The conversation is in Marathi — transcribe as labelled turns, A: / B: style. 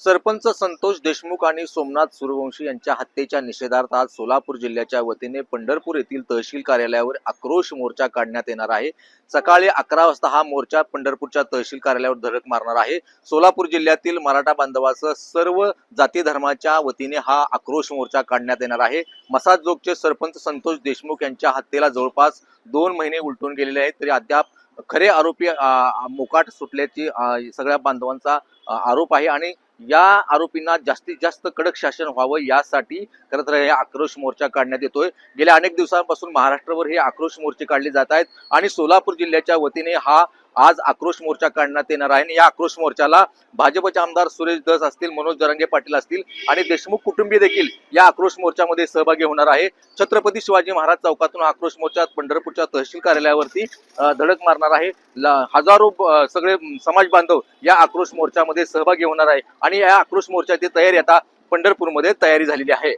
A: सरपंच संतोष देशमुख आणि सोमनाथ सूर्यवंशी यांच्या हत्येच्या निषेधार्थ आज सोलापूर जिल्ह्याच्या वतीने पंढरपूर येथील तहसील कार्यालयावर आक्रोश मोर्चा काढण्यात येणार आहे। सकाळी 11 वाजता हा मोर्चा पंढरपूरच्या तहसील कार्यालयावर धडक मारणार आहे। सोलापूर जिल्ह्यातील मराठा बांधवासह सर्व जाती धर्माच्या वतीने हा आक्रोश मोर्चा काढण्यात येणार आहे। मसाजोगचे सरपंच संतोष देशमुख यांच्या हत्येला जवळपास 2 महिने उलटून गेलेले आहेत, तरी अद्याप खरे आरोपी मोकाट सुटल्याची सगळ्या बांधवांचा आरोप आहे आणि या आरोपींना जास्तीत जास्त कडक शासन व्हावं यासाठी खरं तर हे आक्रोश मोर्चा काढण्यात येतोय। गेल्या अनेक दिवसांपासून महाराष्ट्रावर हे आक्रोश मोर्चे काढले जात आहेत आणि सोलापूर जिल्ह्याच्या वतीने हा आज आक्रोश मोर्चा काढण्यात येणार आहे। या आक्रोश मोर्चाला भाजपचे आमदार सुरेश धस असतील, मनोज जरांगे पाटील असतील आणि देशमुख कुटुंबीय देखील या आक्रोश मोर्चामध्ये सहभागी होणार आहे। छत्रपती शिवाजी महाराज चौकातून आक्रोश मोर्चा पंढरपूरच्या तहसील कार्यालयावरती धडक मारणार आहे। हजारो सगळे समाज बांधव या आक्रोश मोर्चामध्ये सहभागी होणार आहे आणि या आक्रोश मोर्चाची तयारी आता पंढरपूरमध्ये तयारी झालेली आहे।